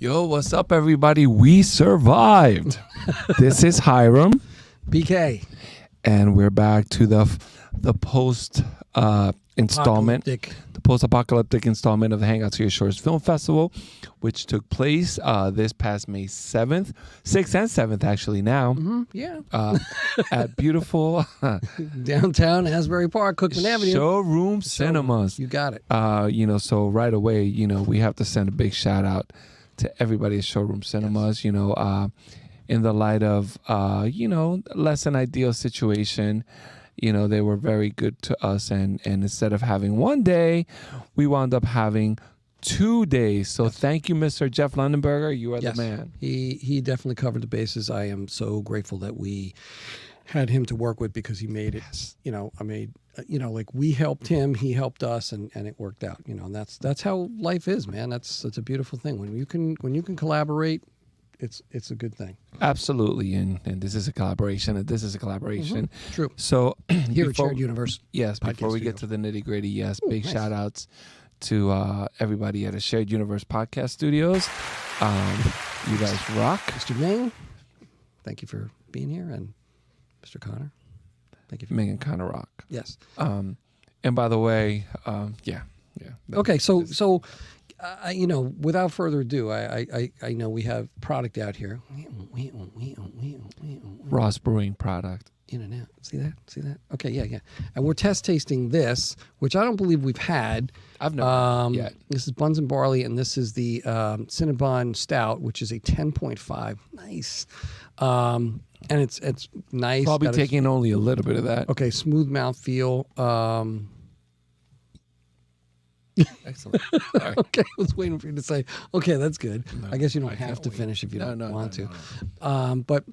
Yo, what's up, everybody? We survived. This is Hiram, PK, and we're back to the post installment, the post-apocalyptic installment of the Hangouts to Your Shores Film Festival, which took place this past May 7th, 6th and 7th actually now. Yeah. At beautiful downtown Asbury Park, Cookman Avenue. Showroom Cinemas. You got it. So right away, we have to send a big shout out to everybody at Showroom Cinemas, in the light of, less than ideal situation. They were very good to us, and instead of having one day, we wound up having 2 days. So thank you, Mr. Jeff Lundenberger. You are the man. He definitely covered the bases. I am so grateful that we had him to work with because he made it, we helped him, he helped us, and it worked out, and that's how life is, man. It's a beautiful thing. When you can collaborate, it's a good thing. Absolutely. And this is a collaboration, Mm-hmm. True. So here at Shared Universe. Yes. Before we get to the nitty gritty, big nice. Shout outs to everybody at a Shared Universe podcast studios. You guys rock. Mr. Ming, thank you for being here, and Mr. Connor, thank you. Ming and Connor rock. Yes. And by the way, yeah. Okay, so without further ado, I know we have product out here. Ross Brewing product. In and out. See that? Okay, yeah. And we're test tasting this, which I don't believe we've had. I've never yet. This is Buns and Barley, and this is the Cinnabon Stout, which is a 10.5. Nice. And it's nice. Probably taking only a little bit of that. Okay, smooth mouthfeel. Excellent. Okay, I was waiting for you to say, okay, that's good. No, I guess you don't have to finish if you don't want to. But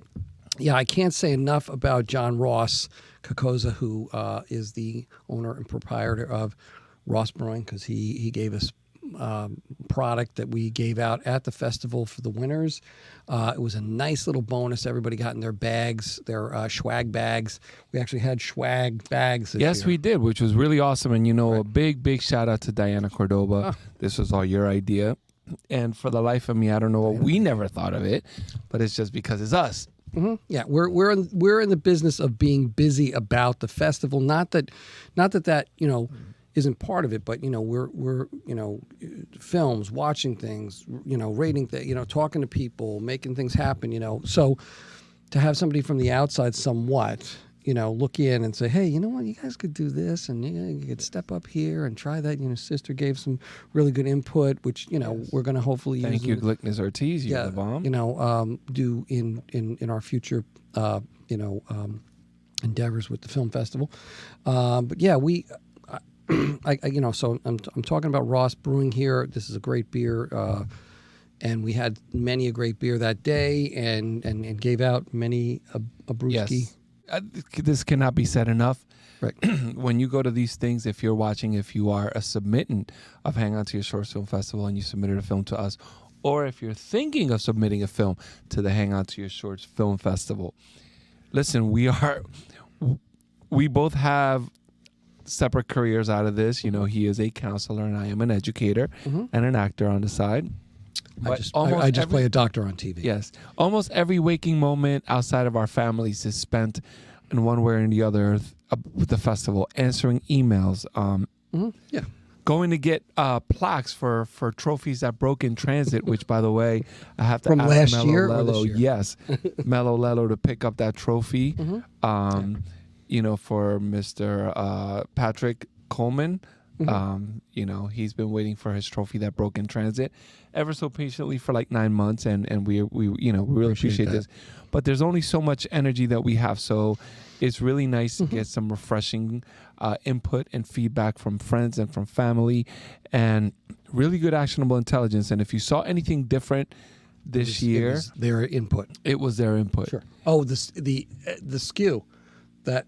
yeah, I can't say enough about John Ross Kokoza, who is the owner and proprietor of Ross Brewing, because he gave us product that we gave out at the festival for the winners. It was a nice little bonus. Everybody got in their bags, their swag bags. We actually had swag bags this year. We did, which was really awesome. And a big shout out to Diana Cordoba. This was all your idea. And for the life of me, I don't know what we never thought of it, but it's just because it's us. Mm-hmm. Yeah, we're in the business of being busy about the festival. Not that isn't part of it, but we're films, watching things, rating things, talking to people, making things happen, So to have somebody from the outside somewhat, look in and say, hey, you know what, you guys could do this, and you could step up here and try that. Sister gave some really good input, which we're going to hopefully use. Thank you, Glickness Ortiz. You're the bomb. Do in our future, endeavors with the film festival. But yeah, so I'm talking about Ross Brewing here. This is a great beer, and we had many a great beer that day, and gave out many a brewski. Yes. This cannot be said enough. Right. When you go to these things, if you are a submittant of Hang On to Your Shores Film Festival and you submitted a film to us, or if you're thinking of submitting a film to the Hang On to Your Shores Film Festival, listen, we both have separate careers out of this. He is a counselor and I am an educator and an actor on the side. I just play a doctor on TV. Yes. Almost every waking moment outside of our families is spent in one way or the other with the festival, answering emails, going to get plaques for trophies that broke in transit, which, by the way, I have to from ask last Mello year Lello, or this year? Yes, Mello Lello to pick up that trophy. For Mr. Patrick Coleman. He's been waiting for his trophy that broke in transit ever so patiently for like 9 months, and we really appreciate this. But there's only so much energy that we have, so it's really nice to get some refreshing input and feedback from friends and from family, and really good actionable intelligence. And if you saw anything different this year, it was their input. It was their input. Sure. Oh, the skew that.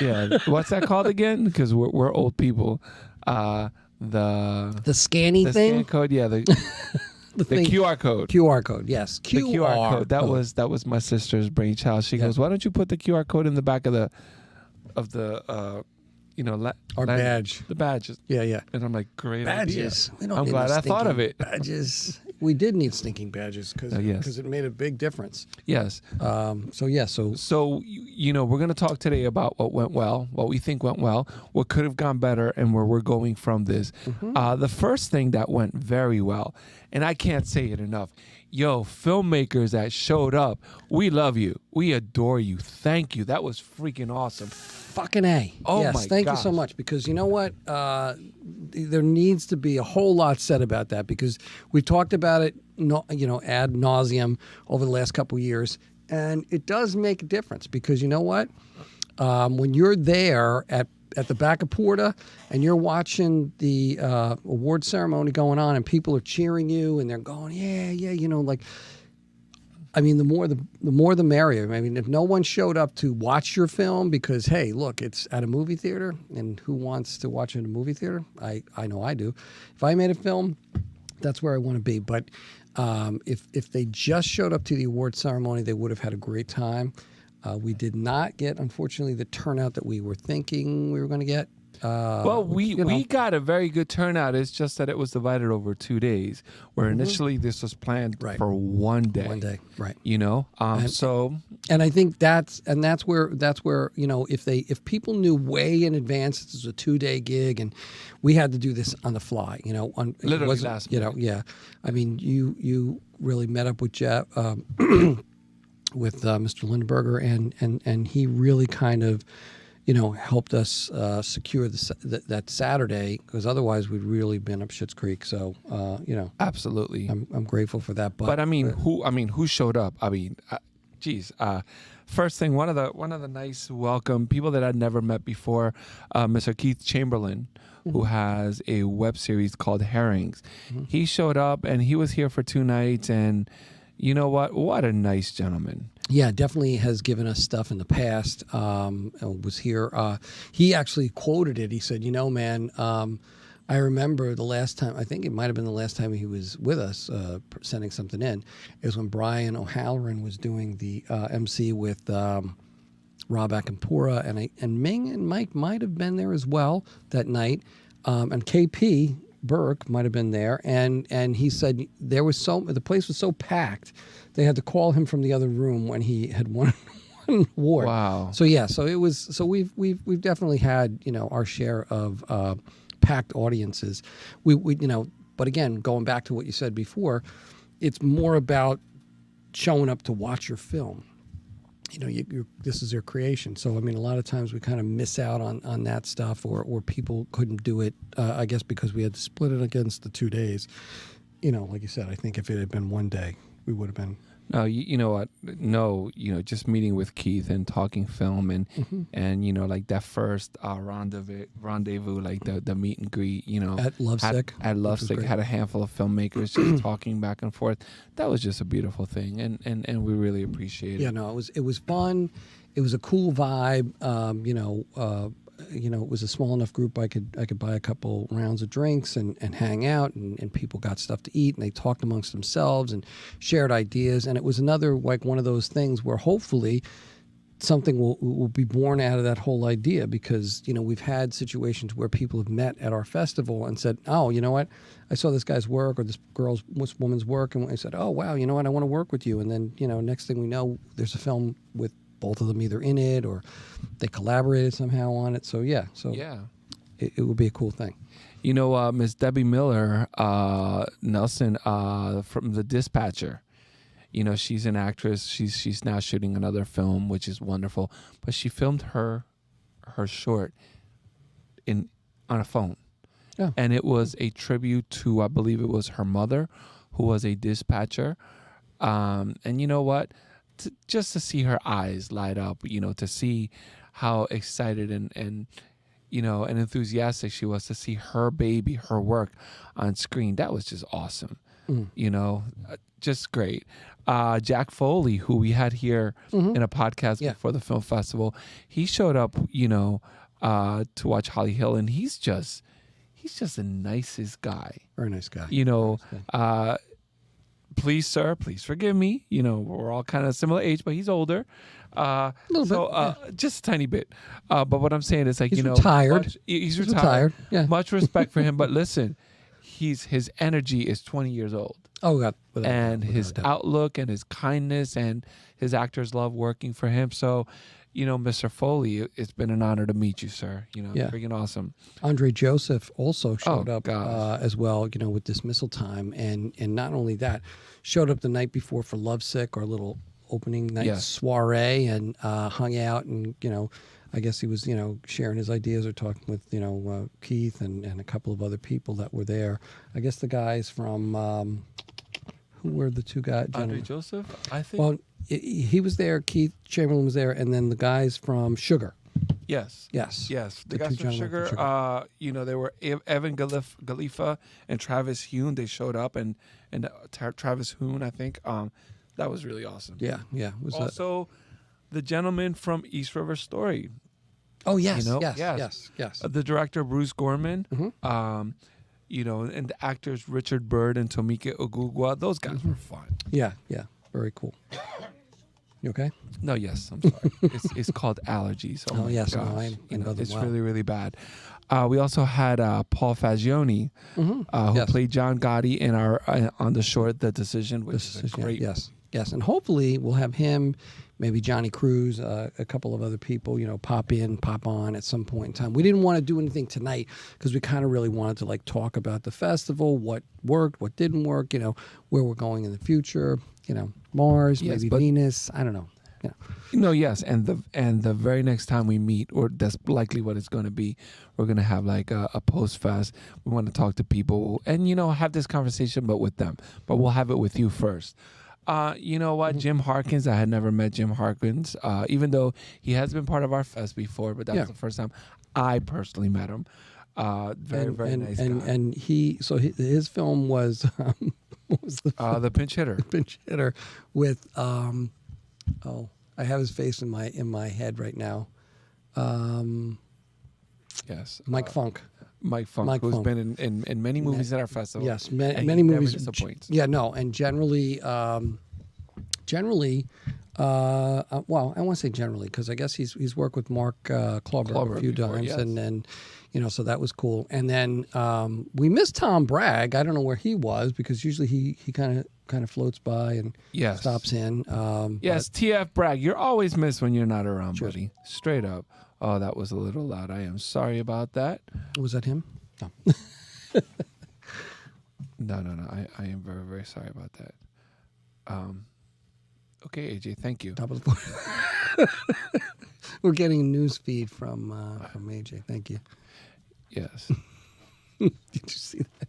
Yeah. What's that called again? Because we're old people. The scanny thing. Scan code. Yeah. The QR code. QR code. Yes. The QR code. That was my sister's brainchild. She goes, "Why don't you put the QR code in the back of the Our badge. The badges. Yeah. And I'm like, great badges. idea. We don't I'm need glad no I thought of it. Badges. We did need stinking badges because Yes. it made a big difference. Yes. So we're going to talk today about what went well, what we think went well, what could have gone better, and where we're going from this. The first thing that went very well, and I can't say it enough, filmmakers that showed up, we love you. We adore you. Thank you. That was freaking awesome. Fucking A. Oh, yes, my thank gosh. you so much, because you know what? There needs to be a whole lot said about that, because we've talked about it, ad nauseum over the last couple of years, and it does make a difference, because you know what? When you're there at the back of Porta and you're watching the award ceremony going on and people are cheering you and they're going, yeah, I mean, the more the merrier. I mean, if no one showed up to watch your film because, hey, look, it's at a movie theater, and who wants to watch it in a movie theater? I know I do. If I made a film, that's where I want to be. But if they just showed up to the award ceremony, they would have had a great time. We did not get, unfortunately, the turnout that we were thinking we were going to get. We got a very good turnout. It's just that it was divided over 2 days, where initially this was planned for 1 day. 1 day, right? And I think that's where if people knew way in advance this was a 2-day gig and we had to do this on the fly, literally last minute. Yeah. I mean, you really met up with Jeff. With Mr. Lindberger, and he really kind of, helped us secure that Saturday, because otherwise we'd really been up Schitt's Creek. So, absolutely, I'm grateful for that. But who showed up? I mean, first thing, one of the nice welcome people that I'd never met before, Mr. Keith Chamberlain, who has a web series called Herrings. He showed up and he was here for 2 nights, and you know what? What a nice gentleman. Yeah, definitely has given us stuff in the past. Was here. He actually quoted it. He said, man, I remember the last time, I think it might have been the last time he was with us sending something in, is when Brian O'Halloran was doing the MC with Rob Akampura, and Ming and Mike might have been there as well that night. And KP Burke might have been there, and he said the place was so packed they had to call him from the other room when he had won an award. Wow. So we've definitely had our share of packed audiences. But again, going back to what you said before, it's more about showing up to watch your film. This is their creation. So, I mean, a lot of times we kind of miss out on that stuff, or people couldn't do it, I guess, because we had to split it against the 2 days. Like you said, I think if it had been 1 day, we would have been. No, you know what? No, just meeting with Keith and talking film and like that first rendezvous, like the meet and greet, at Lovesick. At Lovesick, had a handful of filmmakers just talking back and forth. That was just a beautiful thing, and we really appreciate it. Yeah, no, it was fun. It was a cool vibe. It was a small enough group I could buy a couple rounds of drinks and hang out, and people got stuff to eat, and they talked amongst themselves and shared ideas. And it was another, like, one of those things where hopefully something will be born out of that whole idea, because we've had situations where people have met at our festival and said, oh, you know what, I saw this guy's work or this woman's work, and I said, oh wow, you know what, I want to work with you. And then next thing we know, there's a film with both of them either in it or they collaborated somehow on it. So yeah, it would be a cool thing. Miss Debbie Miller Nelson from The Dispatcher. She's an actress. She's now shooting another film, which is wonderful. But she filmed her short on a phone, and it was a tribute to, I believe it was her mother, who was a dispatcher. And you know what? Just to see her eyes light up, to see how excited and enthusiastic she was to see her baby, her work on screen. That was just awesome. Just great. Jack Foley, who we had here in a podcast before the film festival, he showed up, to watch Holly Hill, and he's just the nicest guy. Very nice guy. Please, sir, please forgive me. We're all kind of similar age, but he's older. Just a tiny bit. But what I'm saying is, like, he's retired. He's retired. Yeah. Much respect for him. But listen, his energy is 20 years old. Oh God. His outlook and his kindness and his actors love working for him. So, Mr. Foley, it's been an honor to meet you, sir. Freaking awesome. Andre Joseph also showed up as well, with Dismissal Time. And not only that, showed up the night before for Lovesick, our little opening night soiree, and hung out. And, I guess he was, sharing his ideas or talking with, Keith and a couple of other people that were there. I guess the guys from, who were the two guys? Andre Joseph, I think. Well, he was there. Keith Chamberlain was there, and then the guys from Sugar. Yes. The guys from Sugar. They were Evan Galifa and Travis Hune. They showed up, and Travis Hune, I think. That was really awesome. Yeah. Was also the gentleman from East River Story. Oh yes, yes. The director Bruce Gorman. Mm-hmm. And the actors Richard Bird and Tomike Ogugwa. Those guys were fun. Yeah, very cool. You okay? No, yes, I'm sorry. it's called allergies. Oh my yes, gosh. I know them it's well. really, really bad. We also had Paul Fagioni, who played John Gotti in our on the short The Decision, which is great. Yes, and hopefully we'll have him, maybe Johnny Cruz, a couple of other people, pop on at some point in time. We didn't want to do anything tonight because we kind of really wanted to talk about the festival, what worked, what didn't work, where we're going in the future, Mars, maybe Venus, I don't know. Yes, and the very next time we meet, or that's likely what it's going to be, we're going to have a post-fest. We want to talk to people and, have this conversation, but with them. But we'll have it with you first. You know what? Jim Harkins, I had never met Jim Harkins, even though he has been part of our fest before, but that was the first time I personally met him. Very nice guy. And his film was, what was the Pinch Hitter. Pinch Hitter with, I have his face in my head right now. Yes. Mike Funk. Mike Funk, who's been in many movies at our festival. Yes, many movies. Never disappoints. And generally, well, I want to say generally because I guess he's worked with Mark Klauber a few times, and then, so that was cool. And then we missed Tom Bragg. I don't know where he was because usually he kind of floats by and stops in. Yes, TF Bragg, you're always missed when you're not around, buddy. Straight up. Oh, that was a little loud. I am sorry about that. Was that him? No. No. I am very, very sorry about that. Okay, AJ, thank you. Top of the floor. We're getting a news feed from AJ. Thank you. Yes. Did you see that?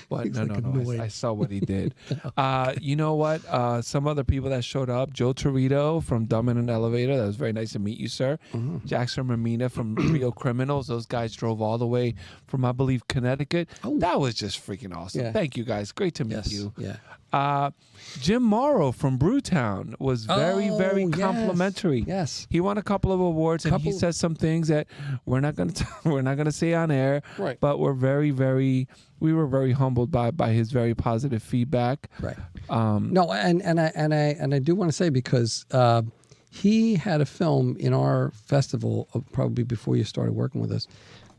What? No. I saw what he did. You know what? Some other people that showed up. Joe Torito from Dumb in an Elevator. That was very nice to meet you, sir. Mm-hmm. Jackson Ramina from Real Criminals. Those guys drove all the way from, I believe, Connecticut. Oh. That was just freaking awesome. Yeah. Thank you, guys. Great to meet you. Yeah. Jim Morrow from Brewtown was very, very complimentary. Yes. He won a couple of awards, and he said some things that we're not gonna say on air. Right. But we were very humbled by his very positive feedback. Right. No, and I do want to say because he had a film in our festival probably before you started working with us.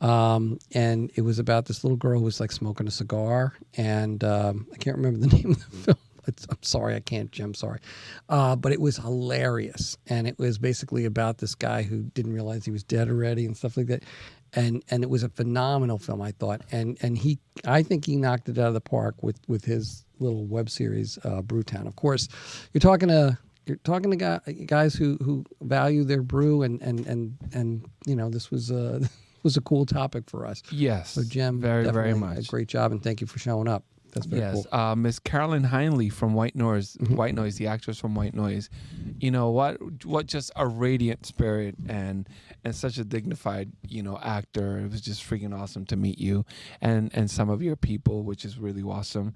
And it was about this little girl who was smoking a cigar, and I can't remember the name of the film. I'm sorry, I can't, Jim. Sorry, but it was hilarious, and it was basically about this guy who didn't realize he was dead already and stuff like that. And it was a phenomenal film, I thought, and I think he knocked it out of the park with his little web series, Brewtown. Of course, you're talking to guys who value their brew, and this was was a cool topic for us. Yes. So Jim, very much. A great job, and thank you for showing up. That's very cool. Miss Carolyn Heinley from White Noise, the actress from White Noise. You know what just a radiant spirit and such a dignified, actor. It was just freaking awesome to meet you and some of your people, which is really awesome.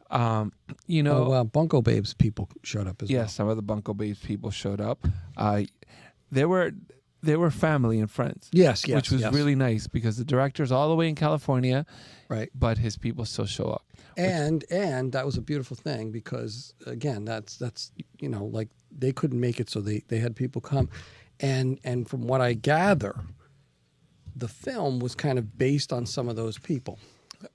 Bunko Babes people showed up as well. Yes, some of the Bunko Babes people showed up. There were they were family and friends. Yes, which was really nice because the director's all the way in California, right? But his people still show up, and that was a beautiful thing because again, that's like they couldn't make it, so they had people come, and from what I gather, the film was kind of based on some of those people.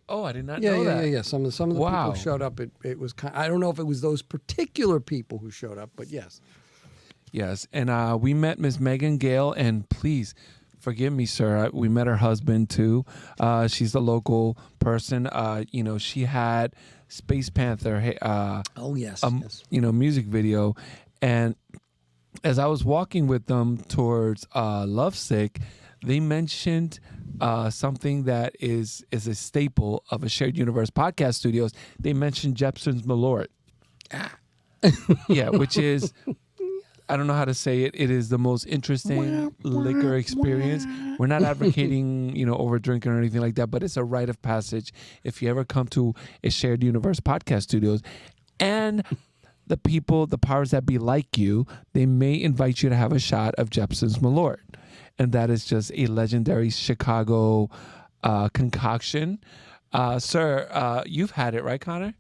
Oh, I did not know that. Yeah. Some of the people who showed up. It was kind. I don't know if it was those particular people who showed up, but yes. Yes, and we met Miss Megan Gale, and please forgive me, sir. We met her husband too. She's the local person. She had Space Panther. Yes. Music video, and as I was walking with them towards Lovesick, they mentioned something that is a staple of a Shared Universe podcast studios. They mentioned Jepson's Malort. Yeah, which is. I don't know how to say it. It is the most interesting liquor experience. We're not advocating, over drinking or anything like that, but it's a rite of passage if you ever come to a Shared Universe podcast studios. And the powers that be like you, they may invite you to have a shot of Jepson's Malort. And that is just a legendary Chicago concoction. Sir, you've had it, right, Connor?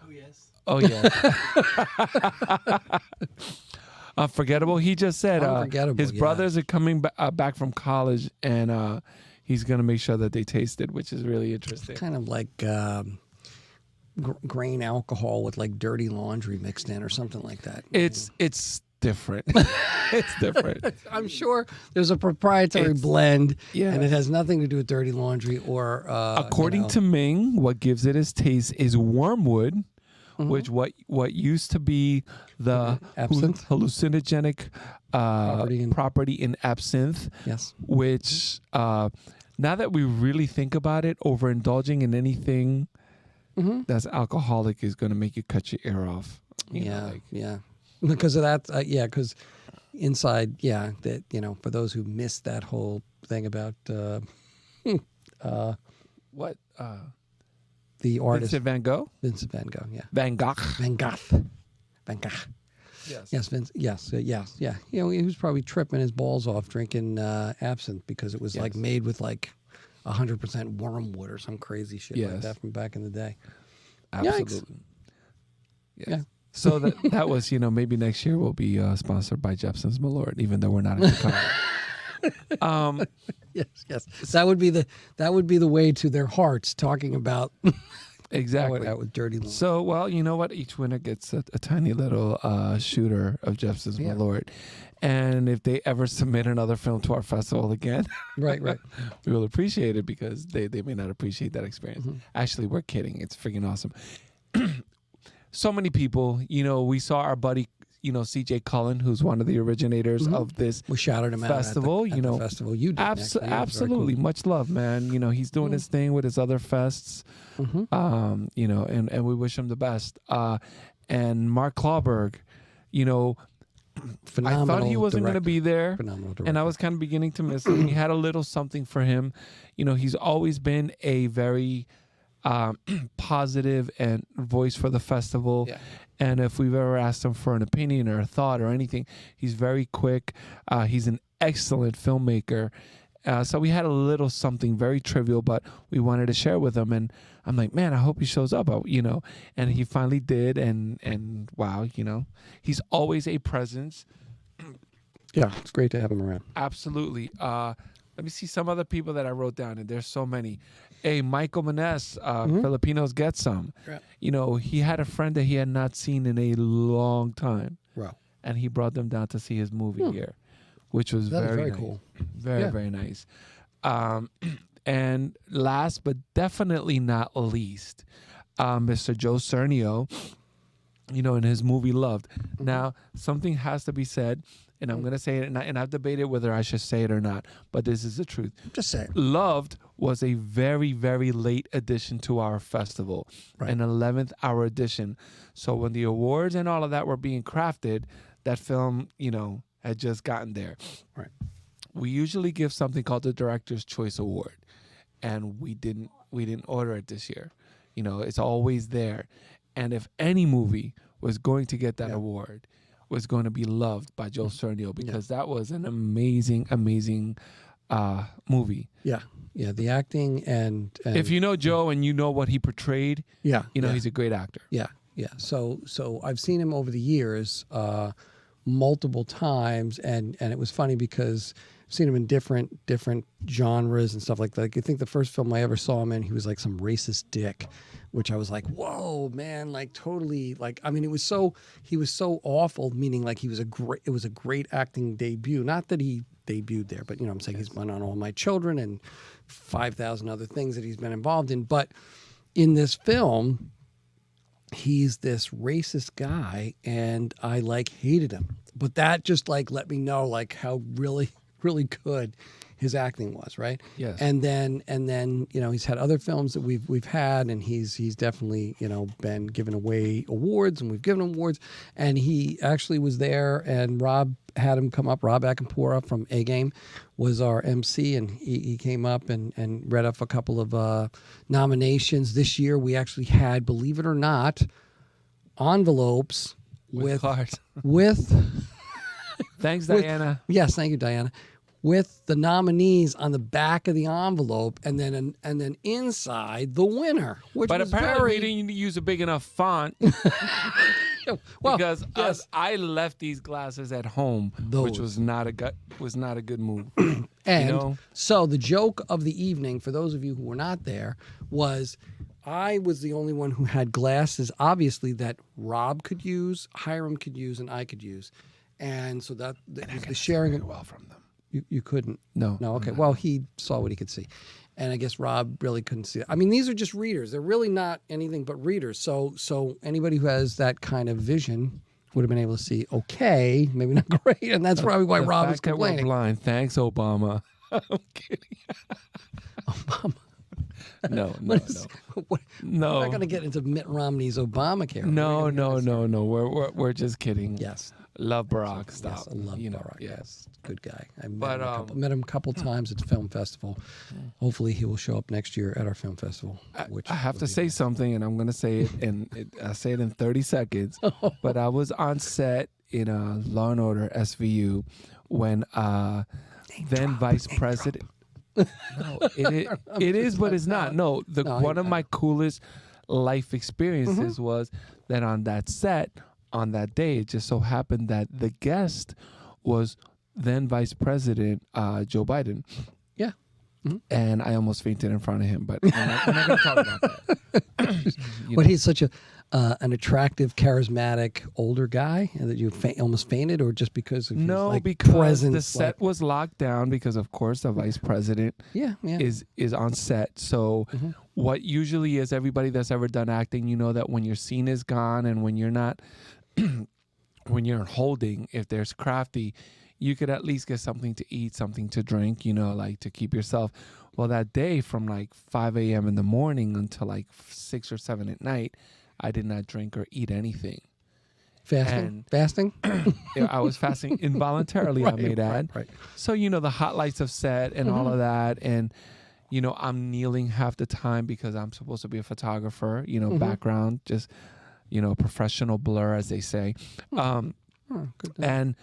Oh, yes. Oh, yeah. Unforgettable. He just said his brothers are coming back from college, and he's going to make sure that they taste it, which is really interesting. Kind of like grain alcohol with like dirty laundry mixed in or something like that. It's different. It's different. I'm sure there's a proprietary blend, and it has nothing to do with dirty laundry or. According to Ming, what gives it its taste is wormwood. Mm-hmm. Which what used to be the hallucinogenic property in absinthe. Yes. Which now that we really think about it, overindulging in anything that's alcoholic is going to make you cut your ear off. Yeah. Because of that, because inside, that for those who missed that whole thing about what. The artist Vincent Van Gogh. Yeah. Van Gogh. Yes. Yes, Vince. Yes. Yeah. He was probably tripping his balls off drinking absinthe because it was like made with like 100% wormwood or some crazy shit like that from back in the day. Absolutely. Yes. Yeah. So that was maybe next year we'll be sponsored by Jepson's Malort, even though we're not in Chicago. Yes. That would be the way to their hearts, talking about exactly that with dirty laundry. So, well, you know what? Each winner gets a tiny little shooter of Jepson's Malort, and if they ever submit another film to our festival again, right, we will appreciate it because they may not appreciate that experience. Mm-hmm. Actually, we're kidding. It's freaking awesome. So many people, we saw our buddy. CJ Cullen, who's one of the originators of this we shouted him festival. Out at the festival you did. Absolutely, cool. Much love, man. He's doing his thing with his other fests. And we wish him the best. And Mark Clawberg, phenomenal. I thought he wasn't going to be there, and I was kind of beginning to miss him. We had a little something for him. He's always been a very positive and voice for the festival. Yeah. And if we've ever asked him for an opinion or a thought or anything, he's very quick. He's an excellent filmmaker. So we had a little something very trivial, but we wanted to share with him. And I'm like, man, I hope he shows up, And he finally did. And wow, he's always a presence. Yeah, it's great to have him around. Absolutely. Let me see some other people that I wrote down, and there's so many. Hey, Michael Maness, Filipinos Get Some. Yeah. He had a friend that he had not seen in a long time. Wow. And he brought them down to see his movie here, which was very nice. Cool. Very nice. And last but definitely not least, Mr. Joe Cernio, in his movie Loved. Now, something has to be said. And I'm going to say it, and I've debated whether I should say it or not, but this is the truth. Just say it. Loved was a very, very late addition to our festival, an 11th hour edition. So when the awards and all of that were being crafted, that film, had just gotten there. Right. We usually give something called the Director's Choice Award, and we didn't order it this year. It's always there. And if any movie was going to get that award, was going to be loved by Joe Cernio because that was an amazing, amazing movie. Yeah. Yeah, the acting and if you know Joe and you know what he portrayed, he's a great actor. Yeah, yeah. So I've seen him over the years multiple times, and it was funny because I've seen him in different genres and stuff like that. Like, I think the first film I ever saw him in, he was like some racist dick, which I was like, whoa, man, like totally, like, I mean, he was so awful, meaning like it was a great acting debut. Not that he debuted there, but I'm saying he's been on All My Children and 5,000 other things that he's been involved in. But in this film, he's this racist guy, and I like hated him. But that just like let me know like how really, really good his acting was, right? Yes. And then he's had other films that we've had, and he's definitely been given away awards, and we've given him awards. And he actually was there, and Rob had him come up. Rob Akinpora from A Game was our MC, and he came up and read off a couple of nominations. This year we actually had, believe it or not, envelopes with cards. Thanks, Diana. Yes, thank you, Diana. With the nominees on the back of the envelope, and then inside the winner, which but was apparently we didn't use a big enough font. Well, because I left these glasses at home, which was not a good move. And so the joke of the evening, for those of you who were not there, was I was the only one who had glasses, obviously, that Rob could use, Hiram could use, and I could use. And so that was the sharing. Well from them. You couldn't? No. Okay. Well, he saw what he could see. And I guess Rob really couldn't see it. I mean, these are just readers. They're really not anything but readers. So anybody who has that kind of vision would have been able to see, okay, maybe not great. And that's probably why Rob is complaining. That we're blind. Thanks, Obama. I'm kidding. Obama. No. We're not going to get into Mitt Romney's Obamacare. No. We're just kidding. Yes. Love Barack. Stop. Yes, I love Barack. Yes. Good guy. I met him a couple times at the film festival. Hopefully he will show up next year at our film festival. I have to say something, and I'm going to say it, and I say it in 30 seconds. But I was on set in Law and Order SVU when then Vice President. No, it is, but it's not. No, one of my coolest life experiences was that on that set. On that day, it just so happened that the guest was then Vice President Joe Biden. Yeah. Mm-hmm. And I almost fainted in front of him, but we're not going to talk about that. But he's such an attractive, charismatic, older guy that you almost fainted, or just because of his because presence? The set was locked down because, of course, the Vice President is on set. So what usually is everybody that's ever done acting, you know that when your scene is gone and when you're not... when you're holding, if there's crafty, you could at least get something to eat, something to drink, like to keep yourself. Well, that day from like 5 a.m. in the morning until like 6 or 7 at night, I did not drink or eat anything. Fasting? I was fasting involuntarily, right, I may add. Right. So, the hot lights of set and all of that. And, I'm kneeling half the time because I'm supposed to be a photographer, background, just... professional blur, as they say. And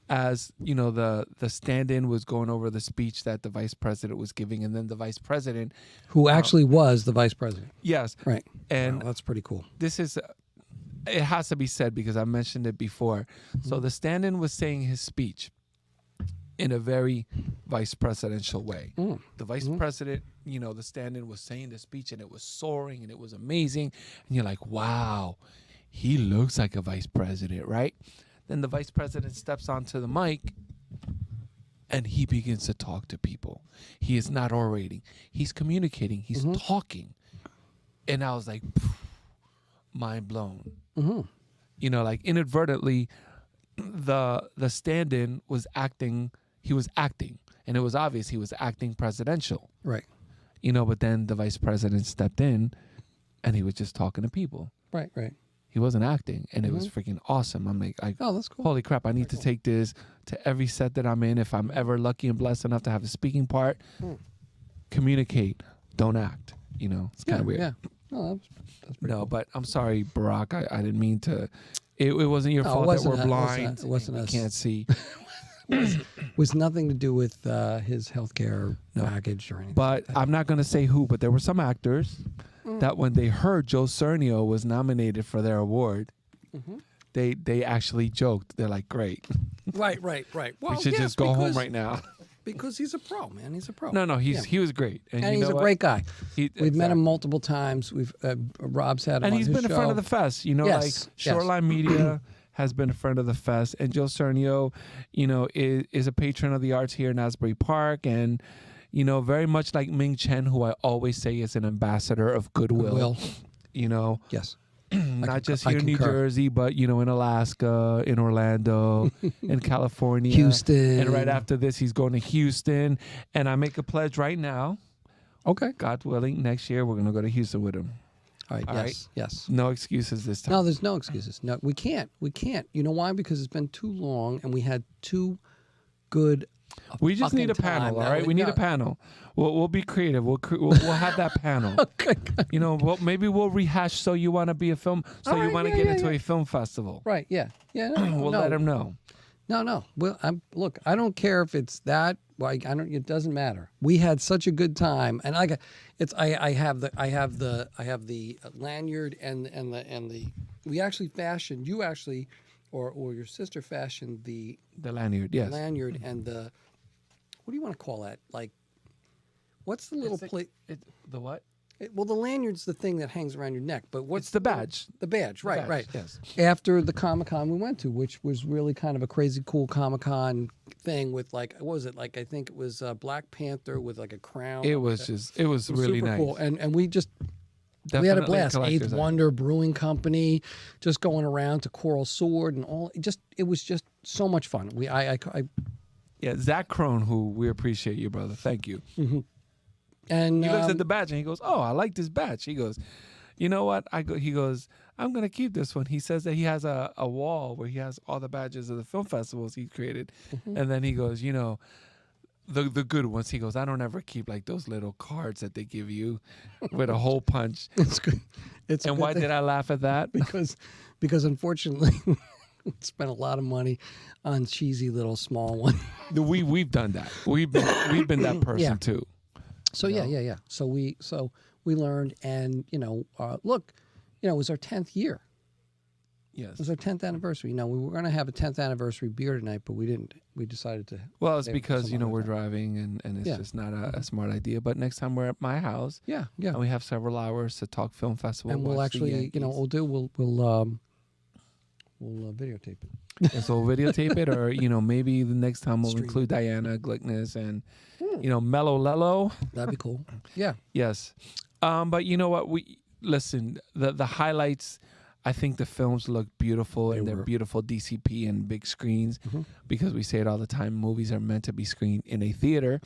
as, the stand-in was going over the speech that the Vice President was giving, and then the Vice President... Who actually was the Vice President. Yes. Right. And that's pretty cool. This is... it has to be said because I mentioned it before. So the stand-in was saying his speech in a very vice presidential way. The Vice President, the stand-in was saying the speech, and it was soaring, and it was amazing. And you're like, wow, he looks like a vice president, right? Then the Vice President steps onto the mic, and he begins to talk to people. He is not orating. He's communicating. He's talking. And I was like, mind blown. Like inadvertently, the stand-in was acting. He was acting, and it was obvious he was acting presidential. Right. But then the Vice President stepped in, and he was just talking to people. Right. He wasn't acting, and it was freaking awesome. I'm like, oh, that's cool. Holy crap, I need to take this to every set that I'm in. If I'm ever lucky and blessed enough to have a speaking part, communicate, don't act. It's kind of weird. Yeah. No, that's pretty cool. But I'm sorry, Barack. I didn't mean to It wasn't your fault that we're blind. It wasn't us. Can't see. Was nothing to do with his healthcare package or anything. But I'm not going to say who, but there were some actors that when they heard Joe Cernio was nominated for their award, they actually joked. They're like, great. Right. Well, we should just go home right now. Because he's a pro, man. He's a pro. No, he was great. And he's a great guy. We've met him multiple times. We've Rob's had him and on he's his been a friend of the fest. You know, like Shoreline Media has been a friend of the fest. And Joe Cernio, you know, is a patron of the arts here in Asbury Park. And, you know, very much like Ming Chen, who I always say is an ambassador of goodwill. You know. Yes. Not just here in New Jersey, but, you know, in Alaska, in Orlando, in California. Houston. And right after this, he's going to Houston. And I make a pledge right now. Okay. God willing, next year, we're going to go to Houston with him. All right. Yes. No excuses this time. No, there's no excuses. No, we can't. You know why? Because it's been too long, and we had too good. We just need a panel, all right? We need a panel. We'll be creative. We'll have that panel. Okay. You know, maybe we'll rehash So You Want to Be a Film. So You Want to Get into a film festival. Right. Yeah. No, we'll let him know. No. Well, look. I don't care if it's that. Like I don't. It doesn't matter. We had such a good time, and I have the lanyard and the. We actually fashioned. You actually, or your sister fashioned the lanyard. Yes. Lanyard and the. What do you want to call that? Like, what's the little plate? The what? Well, the lanyard's the thing that hangs around your neck, but what's the badge? The badge, right, right. Yes. After the Comic-Con we went to, which was really kind of a crazy cool Comic-Con thing with like, what was it? Like, I think it was Black Panther with like a crown. It was really nice. Cool. And we just, Definitely we had a blast. Eighth Wonder Brewing Company, just going around to Coral Sword and all. It was just so much fun. Yeah, Zach Crone, who we appreciate you, brother. Thank you. Mm-hmm. And he looks at the badge and he goes, "Oh, I like this badge." He goes, "You know what?" He goes, "I'm gonna keep this one." He says that he has a wall where he has all the badges of the film festivals he created, and then he goes, "You know, the good ones." He goes, "I don't ever keep like those little cards that they give you with a hole punch." It's good. And why did I laugh at that? Because unfortunately. Spent a lot of money on cheesy little small one. We've done that. We've been that person too. So yeah. So we learned, and look, it was our 10th year. Yes, it was our 10th anniversary. We were going to have a 10th anniversary beer tonight, but we didn't. We decided to. Well, it's because we're driving, and it's just not a smart idea. But next time we're at my house, and we have several hours to talk film festival, and we'll actually, we'll videotape it. And so we'll videotape it, or maybe the next time we'll include Diana Glickness and Mellow Lello. That'd be cool. Yeah. Yes. But you know what? The highlights. I think the films look beautiful, and they're beautiful DCP and big screens, because we say it all the time. Movies are meant to be screened in a theater.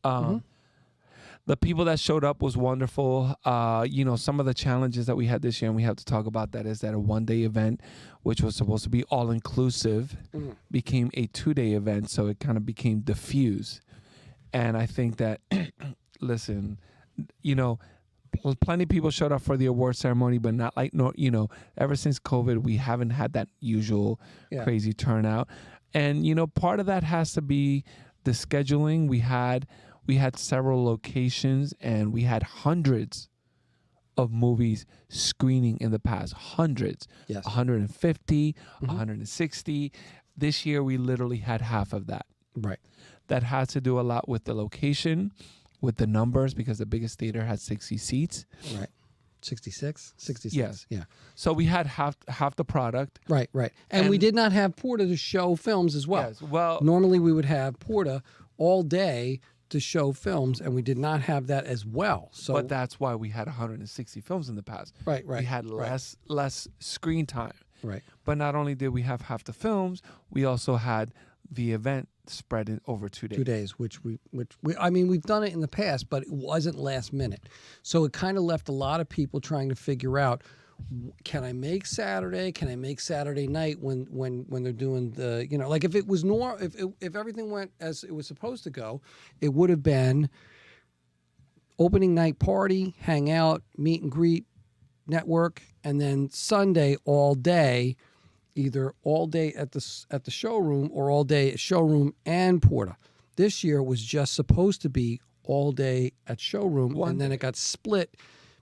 The people that showed up was wonderful. Some of the challenges that we had this year, and we have to talk about that, is that a one-day event, which was supposed to be all-inclusive, became a two-day event, so it kind of became diffuse. And I think that, listen, plenty of people showed up for the award ceremony, but not like, ever since COVID, we haven't had that usual crazy turnout. And, part of that has to be the scheduling. We had several locations, and we had hundreds of movies screening in the past. Hundreds. Yes. 150, 160. This year, we literally had half of that. Right. That had to do a lot with the location, with the numbers, because the biggest theater had 60 seats. Right. 66? 66. Yes. Yeah. So we had half the product. Right. And we did not have Porta to show films as well. Yes. Well, normally we would have Porta all day to show films, and we did not have that as well. So, but that's why we had 160 films in the past. Right. We had less screen time. Right. But not only did we have half the films, we also had the event spread in over 2 days. 2 days, which we've done it in the past, but it wasn't last minute. So it kind of left a lot of people trying to figure out, can I make Saturday? Can I make Saturday night when they're doing the, like if it was if everything went as it was supposed to go, it would have been opening night party, hang out, meet and greet, network, and then Sunday all day, either all day at the showroom or all day at showroom and Porta. This year was just supposed to be all day at showroom, and then it got split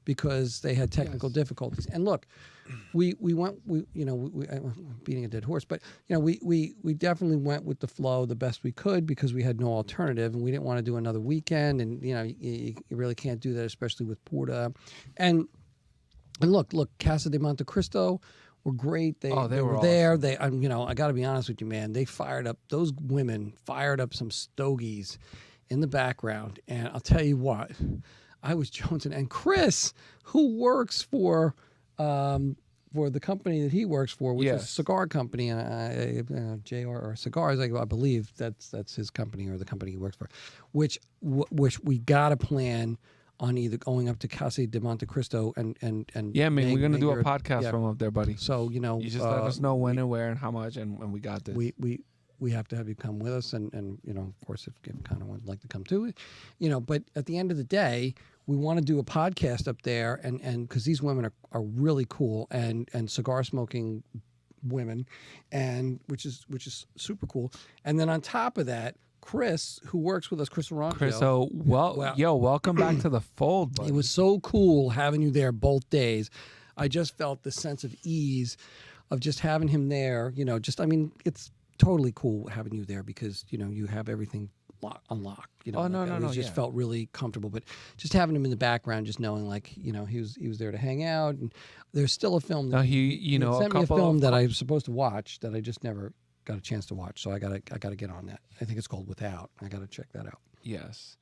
because they had technical difficulties. And look, we went, I'm beating a dead horse, but we definitely went with the flow the best we could because we had no alternative, and we didn't want to do another weekend, and you really can't do that, especially with Porta. And look, Casa de Monte Cristo were great. They were there. Awesome. I got to be honest with you, man. Those women fired up some stogies in the background, and I'll tell you what, I was jonesing. And Chris, who works for the company that he works for, which is a cigar company, JR Cigars, I believe that's his company or the company he works for, which we got a plan on either going up to Casa de Monte Cristo and yeah, man, we're gonna do a podcast from up there, buddy. So you just let us know when and where and how much, and we got this. We have to have you come with us, and of course, if you kind of would like to come too, but at the end of the day, we want to do a podcast up there, and because these women are really cool and cigar smoking women, and which is super cool. And then on top of that, Chris, who works with us, Chris Arancio. Chris, welcome back to the fold, buddy. It was so cool having you there both days. I just felt the sense of ease of just having him there. It's totally cool having you there because you have everything unlocked. It just felt really comfortable. But just having him in the background, just knowing he was there to hang out. And there's still a film that he sent me a film that I was supposed to watch that I just never got a chance to watch. So I gotta get on that. I think it's called Without. I gotta check that out. Yes.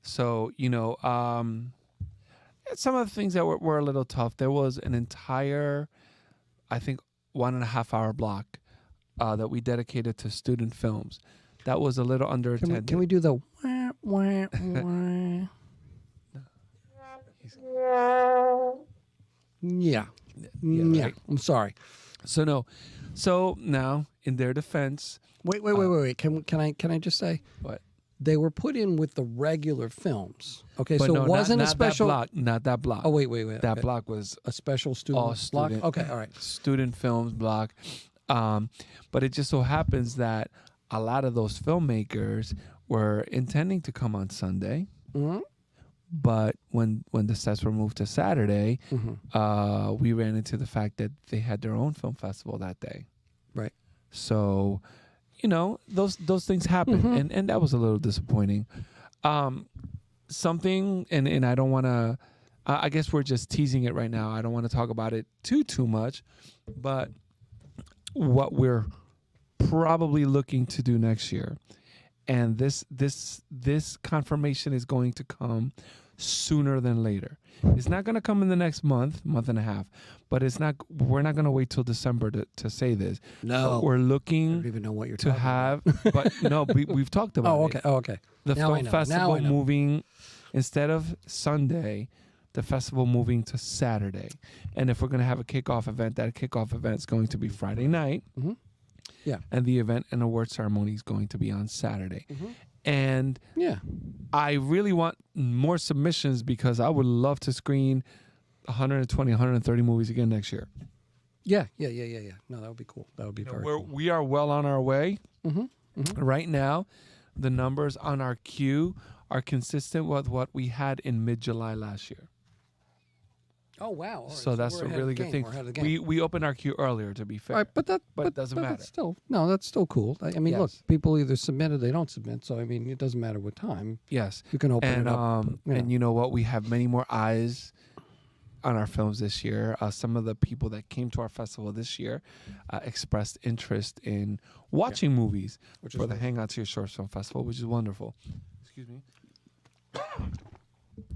So some of the things that were a little tough. There was an entire, I think, 1.5 hour block that we dedicated to student films. That was a little underattended. Can we do the wah, wah, wah? Yeah. Right? I'm sorry. So now, in their defense, wait. Can I just say what? They were put in with the regular films. Okay, but so it wasn't a special not that block. Oh wait. That block was a special student block. Okay, all right. Student films block. But it just so happens that a lot of those filmmakers were intending to come on Sunday. Mm-hmm. But when the sets were moved to Saturday, we ran into the fact that they had their own film festival that day. Right. So, those things happen, and that was a little disappointing. Something, and I don't want to. I guess we're just teasing it right now. I don't want to talk about it too much, but what we're probably looking to do next year. And this confirmation is going to come sooner than later. It's not going to come in the next month and a half, but we're not going to wait till December to say this. No. But we're looking I don't even know what you're to talking have, about. But no, we've talked about it. Oh, okay. The film festival moving, instead of Sunday, the festival moving to Saturday. And if we're going to have a kickoff event, that kickoff event is going to be Friday night. Mm-hmm. Yeah. And the event and award ceremony is going to be on Saturday. Mm-hmm. And I really want more submissions because I would love to screen 120, 130 movies again next year. Yeah. No, that would be cool. That would be very cool. We are well on our way. Mm-hmm. Mm-hmm. Right now, the numbers on our queue are consistent with what we had in mid-July last year. Oh, wow. Right. So that's a really good thing. We opened our queue earlier, to be fair. Right, but it doesn't matter. That's still cool. I mean, look, people either submit or they don't submit. So, I mean, it doesn't matter what time. Yes. You can open it up. And you know what? We have many more eyes on our films this year. Some of the people that came to our festival this year expressed interest in watching movies for the Hangout to Your Short Film Festival, which is wonderful. Excuse me.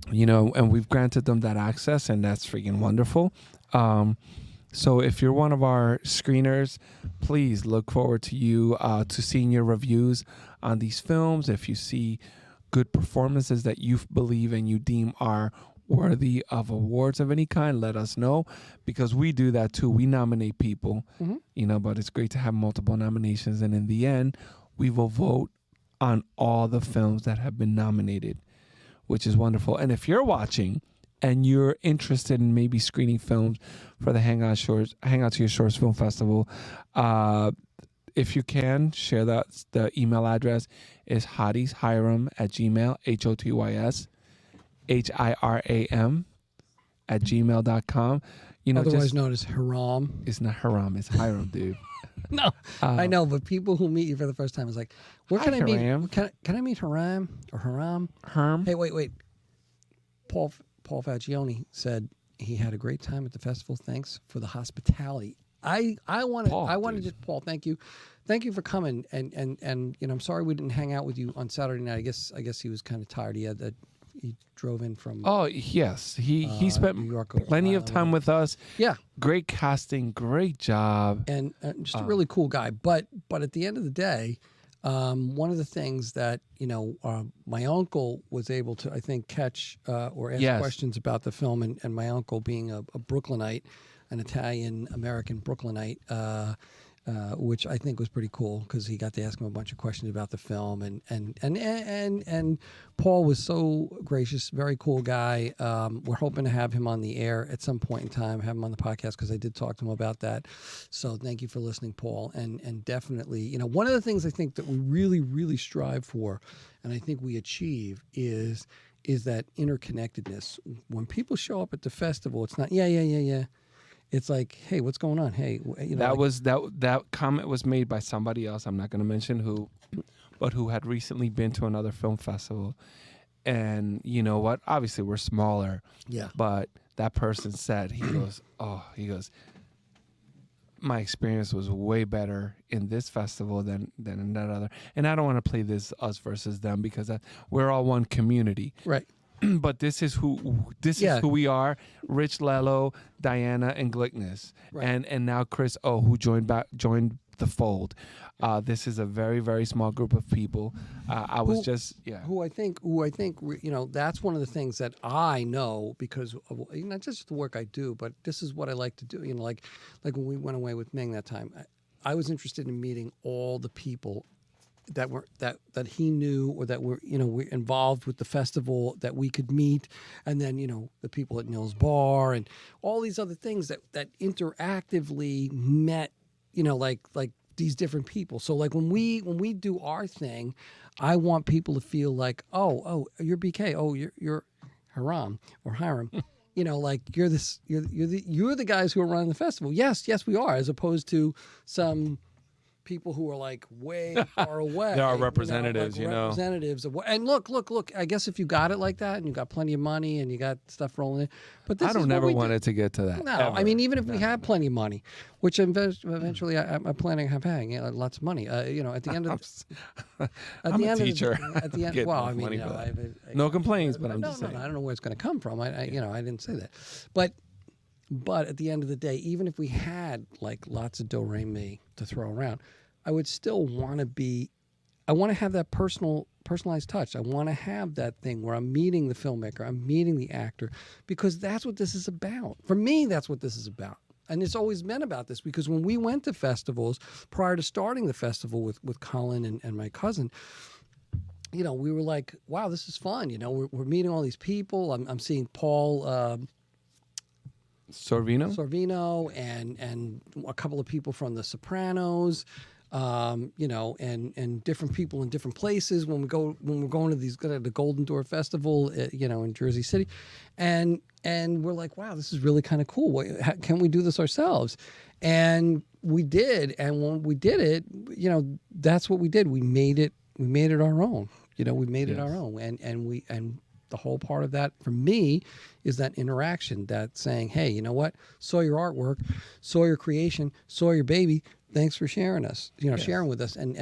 And we've granted them that access, and that's freaking wonderful. So if you're one of our screeners, please look forward to you to seeing your reviews on these films. If you see good performances that you believe and you deem are worthy of awards of any kind, let us know, because we do that too. We nominate people, but it's great to have multiple nominations, and in the end, we will vote on all the films that have been nominated, which is wonderful. And if you're watching and you're interested in maybe screening films for the Hang Out to Your Shores Film Festival, if you can, share that. The email address is Hiram at Gmail, HOTYSHIRAM at gmail.com. Otherwise known as Hiram. It's not Hiram, it's Hiram, dude. No, I know, but people who meet you for the first time is like, where can I meet? Can I meet Hiram or Hiram? Herm. Hey, wait. Paul Fagioni said he had a great time at the festival. Thanks for the hospitality. I wanted to, Paul, thank you for coming, and I'm sorry we didn't hang out with you on Saturday night. I guess he was kind of tired. He drove in from. Oh yes, he spent New York, plenty of time with us. Yeah, great casting, great job, and just a really cool guy. But at the end of the day, one of the things that my uncle was able to, I think, catch or ask questions about the film, and my uncle being a Brooklynite, an Italian American Brooklynite, which I think was pretty cool because he got to ask him a bunch of questions about the film, and Paul was so gracious, very cool guy. We're hoping to have him on the air at some point in time, have him on the podcast because I did talk to him about that. So thank you for listening, Paul, and definitely, one of the things I think that we really, really strive for, and I think we achieve is that interconnectedness. When people show up at the festival, it's not yeah. It's like, hey, what's going on? Hey, that comment was made by somebody else. I'm not going to mention who, but who had recently been to another film festival. And you know what? Obviously, we're smaller. Yeah. But that person said, he goes, my experience was way better in this festival than in that other. And I don't want to play this us versus them because we're all one community. Right. But this is who we are. Rich Lello, Diana, and Glickness, right. and now Chris O, who joined the fold. This is a very, very small group of people. Who I think that's one of the things that I know because of, not just the work I do, but this is what I like to do. Like when we went away with Ming that time, I was interested in meeting all the people that he knew or that were involved with the festival that we could meet, and then the people at Nils Bar and all these other things that interactively met like these different people. So like when we do our thing, I want people to feel like oh you're BK, oh you're Hiram or Hiram. Like you're the guys who are running the festival. Yes we are, as opposed to some people who are like way far away. There are representatives, representatives of, and look. I guess if you got it like that, and you got plenty of money, and you got stuff rolling in, but this I don't ever want it to get to that. No, ever. I mean, even if we had plenty of money, which eventually I'm planning on having lots of money. At the end of I'm a teacher. At the end, well, I mean, no complaints, but I'm just saying. No, I don't know where it's going to come from. I didn't say that, but at the end of the day, even if we had like lots of do-re-mi to throw around, I would still want to have that personalized touch. I want to have that thing where I'm meeting the filmmaker, I'm meeting the actor, because that's what this is about. For me, that's what this is about. And it's always been about this, because when we went to festivals, prior to starting the festival with Colin and my cousin, we were like, wow, this is fun. We're meeting all these people. I'm seeing Paul Sorvino and a couple of people from The Sopranos, and different people in different places when we're going to the Golden Door Festival, in Jersey City, and we're like, wow, this is really kind of cool. Can we do this ourselves? And we did, and when we did it, that's what we did. We made it our own. We made it our own, and the whole part of that for me is that interaction, that saying, hey, you know what? Saw your artwork, saw your creation, saw your baby. Thanks for sharing us, sharing with us. And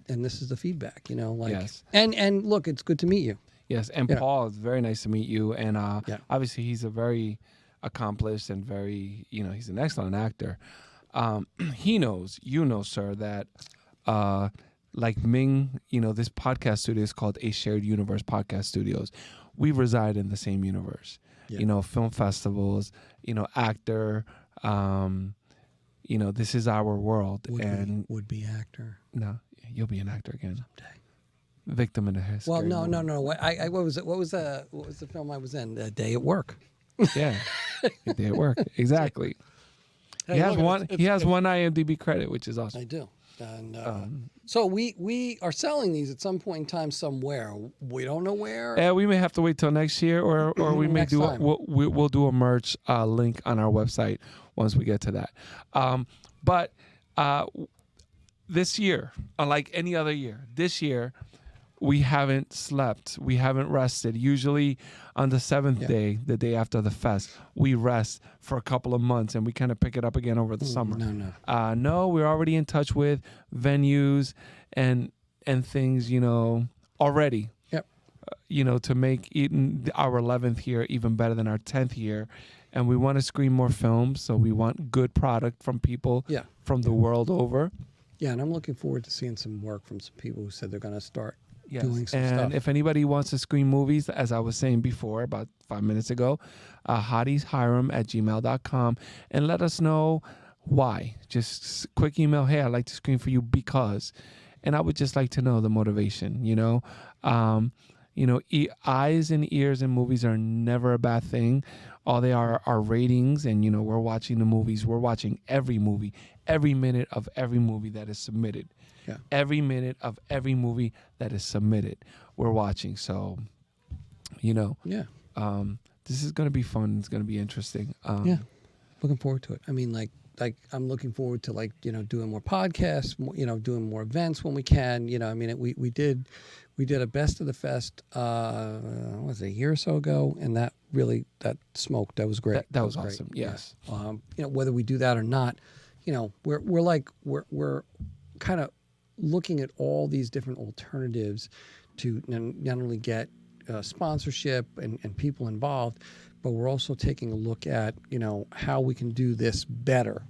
this is the feedback, Yes. And look, it's good to meet you. Yes. And Paul, it's very nice to meet you. And obviously he's a very accomplished and very, he's an excellent actor. He knows, sir, that, like Ming, this podcast studio is called A Shared Universe Podcast Studios. We reside in the same universe. Yeah. Film festivals, actor. This is our world. Would be actor. No, you'll be an actor again someday. victim in a Well, scary movie. no. What was it? What was the film I was in? Day at Work. Yeah, Day at Work. Exactly. Hey, he has look, one. it's- He has one IMDb credit, which is awesome. I do. And so we are selling these at some point in time somewhere. We don't know where. Yeah, we may have to wait till next year, or we may Next do. time. We'll do a merch link on our website once we get to that. But this year, unlike any other year, this year we haven't slept. We haven't rested. Usually on the 7th day, the day after the fest, we rest for a couple of months and we kind of pick it up again over the summer. No, we're already in touch with venues and things, already. Yep. To make our 11th year even better than our 10th year. And we want to screen more films, so we want good product from people from the world over. Yeah, and I'm looking forward to seeing some work from some people who said they're going to start Yes. Some and stuff. if anybody wants to screen movies, as I was saying before, about 5 minutes ago, hottieshiram@gmail.com, and let us know why. Just quick email, hey, I'd like to screen for you because. And I would just like to know the motivation, eyes and ears in movies are never a bad thing. All they are ratings, and, we're watching the movies. We're watching every movie, every minute of every movie that is submitted. Yeah. Every minute of every movie that is submitted, we're watching. So, this is going to be fun. It's going to be interesting. Looking forward to it. I mean, like I'm looking forward to doing more podcasts, doing more events when we can. We did a Best of the Fest, what was it, a year or so ago, and that smoked. That was great. That was awesome. Great. Yes. Whether we do that or not, we're kind of looking at all these different alternatives to not only get sponsorship and people involved, but we're also taking a look at how we can do this better.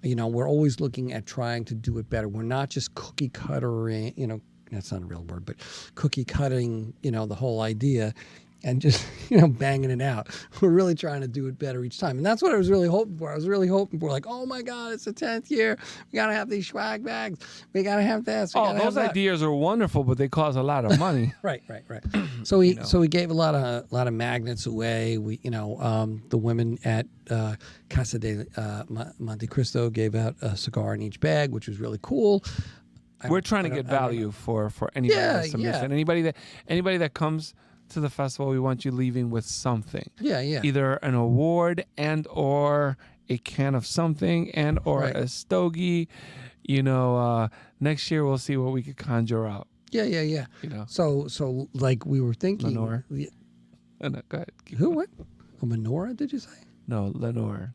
We're always looking at trying to do it better. We're not just cookie cuttering, that's not a real word, but cookie cutting, the whole idea and just, banging it out. We're really trying to do it better each time. And that's what I was really hoping for. I was really hoping for, oh my God, it's the 10th year. We got to have these swag bags. We got to have this. Those ideas are wonderful, but they cost a lot of money. Right. So we gave a lot of magnets away. We, the women at Casa de Monte Cristo gave out a cigar in each bag, which was really cool. We're trying to get value for anybody that's submission. Anybody that comes to the festival, we want you leaving with something. Yeah. Either an award and or a can of something and or a stogie. Next year we'll see what we could conjure up. Yeah. So like we were thinking. Lenore. No, go ahead. Who? What? A menorah? Did you say? No, Lenore.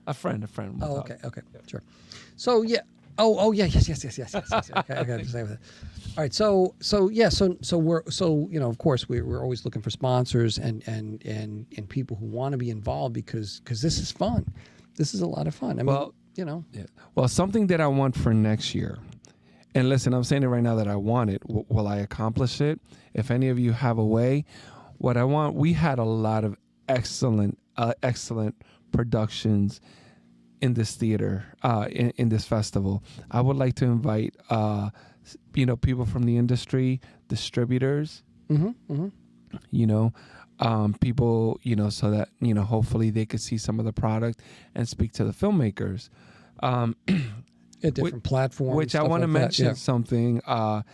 A friend. Oh, okay, sure. So yeah. Oh yeah, yes. Okay, I got to say with it. All right, so we're of course we're always looking for sponsors and people who want to be involved because this is fun. This is a lot of fun. I mean, Yeah. Well, something that I want for next year. And listen, I'm saying it right now that I want it. Will I accomplish it? If any of you have a way, what I want, we had a lot of excellent productions in this theater, in this festival. I would like to invite, people from the industry, distributors, people, so that, hopefully they could see some of the product and speak to the filmmakers. At different platforms. Which I want to mention something. I'm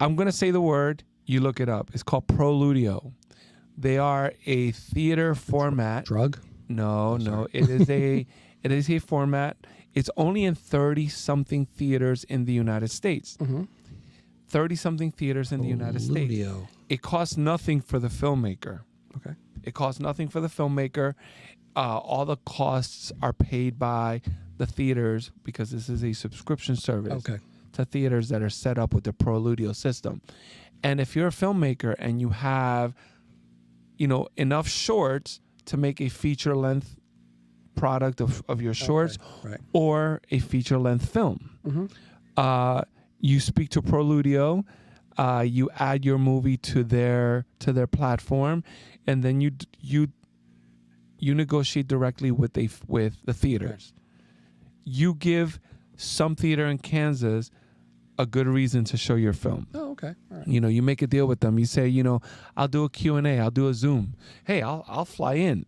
going to say the word. You look it up. It's called Proludio. They are a theater format. Drug? No. It is a format. It's only in 30-something theaters in the United States. 30-something theaters in the United States. It costs nothing for the filmmaker. Okay. It costs nothing for the filmmaker. All the costs are paid by the theaters because this is a subscription service to theaters that are set up with the Proludio system. And if you're a filmmaker and you have, enough shorts to make a feature-length product of your shorts or a feature-length film. You speak to Proludio, you add your movie to their platform, and then you negotiate directly with the theaters. You give some theater in Kansas a good reason to show your film. Oh, okay. All right. You make a deal with them. You say, I'll do a Q&A. I'll do a Zoom. Hey, I'll fly in,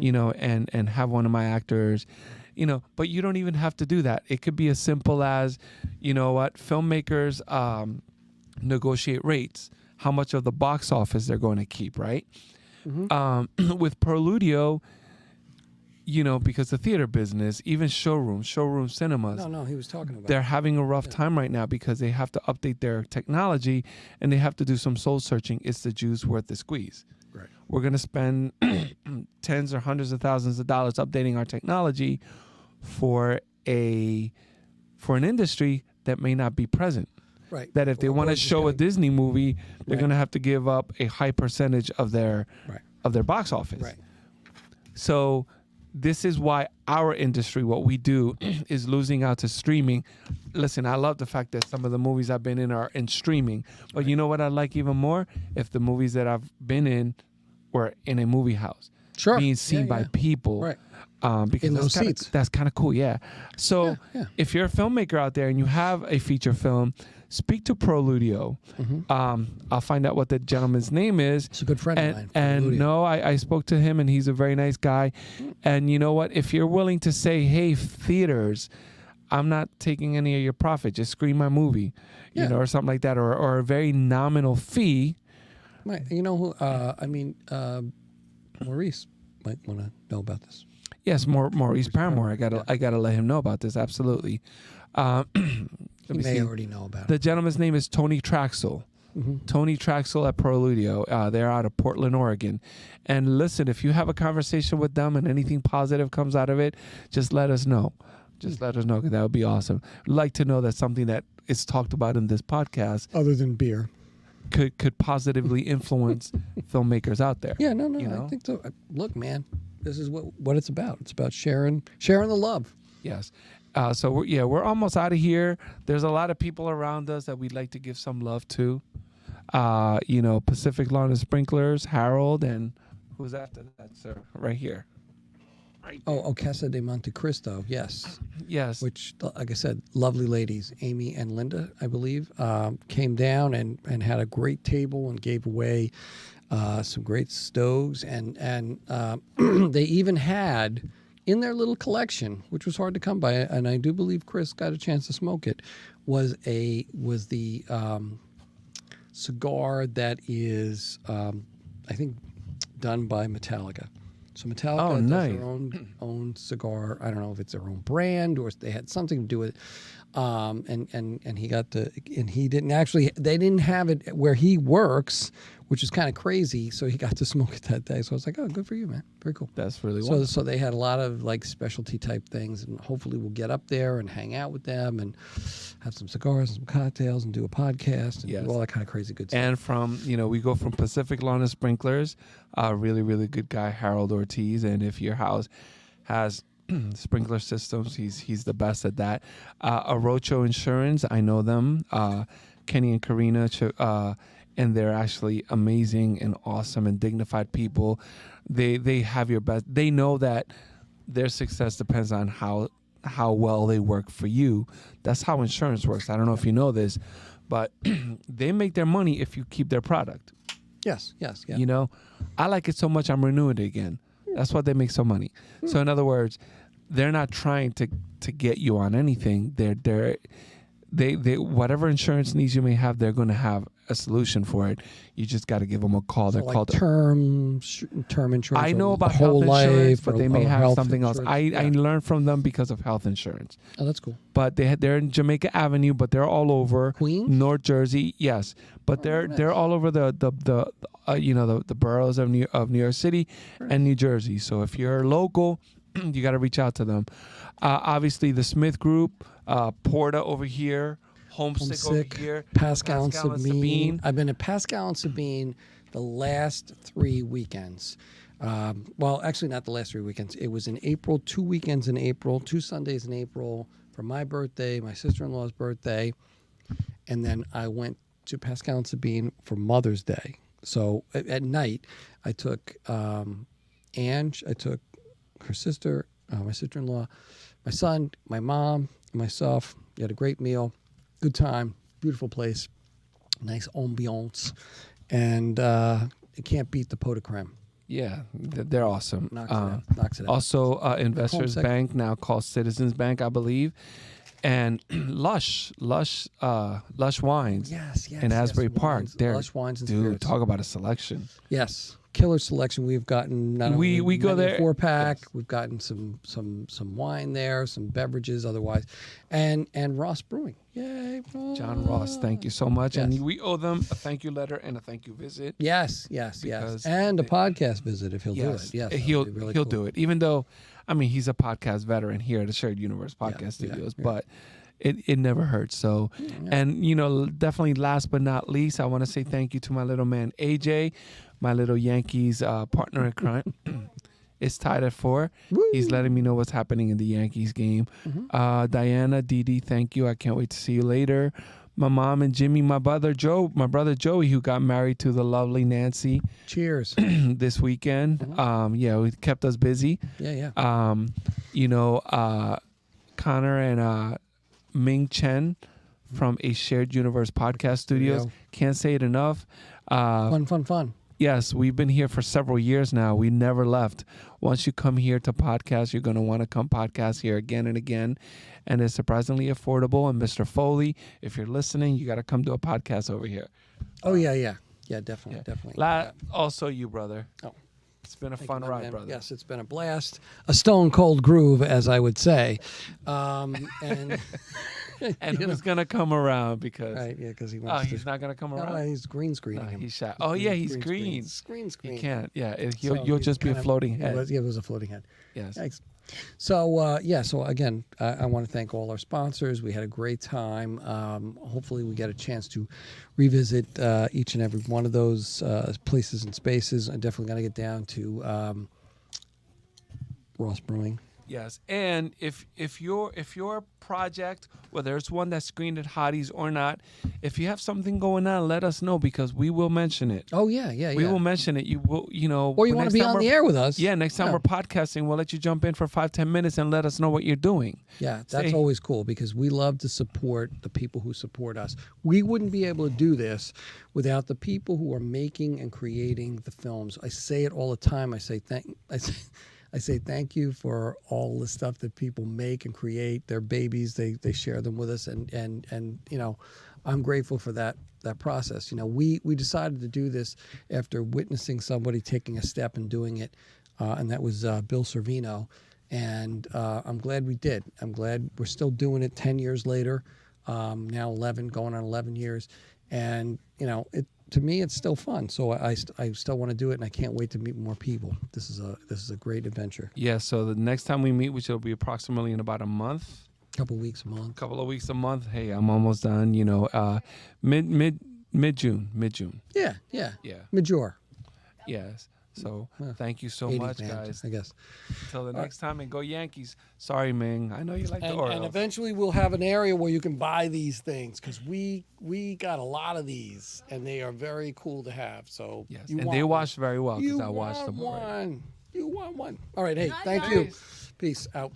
and have one of my actors, but you don't even have to do that. It could be as simple as, filmmakers negotiate rates, how much of the box office they're going to keep, right? With Preludio, because the theater business, even showroom cinemas. No, he was talking about. They're having a rough time right now because they have to update their technology and they have to do some soul searching. It's the juice worth the squeeze. Right. We're going to spend tens or hundreds of thousands of dollars updating our technology for an industry that may not be present. Right. That if they want to show a Disney movie, they're going to have to give up a high percentage of their box office. Right. So this is why our industry, what we do, is losing out to streaming. Listen, I love the fact that some of the movies I've been in are in streaming. But you know what I like even more? If the movies that I've been in were in a movie house. Sure. Being seen by people. Right. Because in those seats. That's kind of cool, yeah. So if you're a filmmaker out there and you have a feature film, speak to Preludio. I'll find out what the gentleman's name is. It's a good friend of mine. And I spoke to him and he's a very nice guy. And you know what? If you're willing to say, hey, theaters, I'm not taking any of your profit. Just screen my movie, or something like that, or a very nominal fee. Right. You know who? Maurice might want to know about this. Yes, Maurice Paramore. I gotta let him know about this. Absolutely. He may already know about it. The gentleman's name is Tony Traxel. Tony Traxel at Preludio. They're out of Portland, Oregon. And listen, if you have a conversation with them and anything positive comes out of it, just let us know. Just let us know, because that would be awesome. I'd like to know that something that is talked about in this podcast, other than beer, could positively influence filmmakers out there. Yeah, no, I think so. Look, man, this is what it's about. It's about sharing the love. Yes. So we're almost out of here. There's a lot of people around us that we'd like to give some love to. Pacific Lawn and Sprinklers, Harold, and who's after that, sir? Right here. Right there. Oh, Casa de Monte Cristo. Yes. Yes. Which, like I said, lovely ladies, Amy and Linda, I believe, came down and had a great table and gave away some great stoves, and they even had in their little collection, which was hard to come by, and I do believe Chris got a chance to smoke it, was the cigar that is, I think, done by Metallica. So Metallica does their own cigar. I don't know if it's their own brand or they had something to do with it. And he got they didn't have it where he works, which is kind of crazy. So he got to smoke it that day. So I was like, oh, good for you, man. Very cool. That's really wonderful. So they had a lot of like specialty type things, and hopefully we'll get up there and hang out with them and have some cigars and some cocktails and do a podcast and do all that kind of crazy good stuff. And from, we go from Pacific Lawn and Sprinklers, really, really good guy, Harold Ortiz. And if your house has sprinkler systems, he's the best at that. Arocho Insurance, I know them. Kenny and Karina, and they're actually amazing and awesome and dignified people. They have your best. They know that their success depends on how well they work for you. That's how insurance works. I don't know if you know this, but they make their money if you keep their product. Yes. Yeah. I like it so much I'm renewing it again. That's why they make so money. So in other words, they're not trying to get you on anything. They whatever insurance needs you may have, they're going to have a solution for it. You just got to give them a call. So they're like called term insurance. I know about whole health insurance, but they may have something else. I learned from them because of health insurance. Oh, that's cool. But they're in Jamaica Avenue, but they're all over Queens, North Jersey. Yes, but they're all over the boroughs of New York City and New Jersey. So if you're local, you got to reach out to them. Obviously, the Smith Group, Porta over here. Homesick over here. Pascal and Sabine. I've been at Pascal and Sabine the last 3 weekends. Well, actually not the last 3 weekends. It was in April, 2 weekends in April, 2 Sundays in April for my birthday, my sister-in-law's birthday. And then I went to Pascal and Sabine for Mother's Day. So at night, I took Ange, I took her sister, my sister-in-law, my son, my mom, and myself. We had a great meal. good time, beautiful place, nice ambiance, and you can't beat the pot de creme. Yeah, they're awesome. Knocks it out. Also, Investors Bank, now called Citizens Bank, I believe. And Lush Wines. Yes. In Asbury Park. Lush Wines and Spirits. Dude, talk about a selection. Yes, killer selection. We've gotten not only we go there 4-pack. Yes. We've gotten some wine there, some beverages otherwise, and Ross Brewing. Yay, Ross. John Ross, thank you so much. Yes. And we owe them a thank you letter and a thank you visit. Yes, and a podcast visit if he'll do it. Yes, he'll really he'll cool. do it. Even though, I mean, he's a podcast veteran here at the Shared Universe Podcast Studios, but it never hurts. So, and definitely last but not least, I want to say thank you to my little man AJ, my little Yankees partner in crime. It's tied at 4. Woo. He's letting me know what's happening in the Yankees game. Diana, Dee, thank you. I can't wait to see you later. My mom and Jimmy, my brother Joey, who got married to the lovely Nancy. Cheers. This weekend. It kept us busy. Yeah. Connor and Ming Chen from a Shared Universe Podcast Studios. Can't say it enough. Fun. Yes, we've been here for several years now. We never left. Once you come here to podcast, you're going to want to come podcast here again and again. And it's surprisingly affordable. And Mr. Foley, if you're listening, you got to come to a podcast over here. Oh, yeah. Yeah, definitely. Also you, brother. Oh. It's been a fun ride, brother. Yes, it's been a blast. A stone cold groove, as I would say. And who's going to come around because... Right, yeah, because he wants he's not going to come around? No, he's green screening him. He's shy. Oh, yeah, he's green. Screen. He can't. Yeah, you'll just be a floating head. It was a floating head. Yes. Thanks. So, so again, I want to thank all our sponsors. We had a great time. Hopefully we get a chance to revisit each and every one of those places and spaces. I'm definitely going to get down to Ross Brewing. Yes, and if your project, whether it's one that's screened at Hotties or not, if you have something going on, let us know because we will mention it. Oh yeah. We will mention it. You will, Or you want to be on the air with us? Yeah, next time we're podcasting, we'll let you jump in for 5-10 minutes and let us know what you're doing. Yeah, that's always cool because we love to support the people who support us. We wouldn't be able to do this without the people who are making and creating the films. I say it all the time. I say thank you for all the stuff that people make and create. Their babies, they share them with us, and I'm grateful for that process. We decided to do this after witnessing somebody taking a step and doing it, and that was Bill Servino, and I'm glad we did. I'm glad we're still doing it 10 years later, now 11, going on 11 years, and to me, it's still fun. So I still want to do it, and I can't wait to meet more people. This is a great adventure. Yeah. So the next time we meet, which will be approximately in about a month. Couple of weeks a month. Hey, I'm almost done. Mid June. Yeah. Major. Yes. So thank you so much, guys. I guess. Until the next time, and go Yankees. Sorry, Ming. I know you like the Orioles. And eventually we'll have an area where you can buy these things because we got a lot of these, and they are very cool to have. So yes, and they wash very well because I washed them already. You want one. All right. Hey, thank you. Peace out.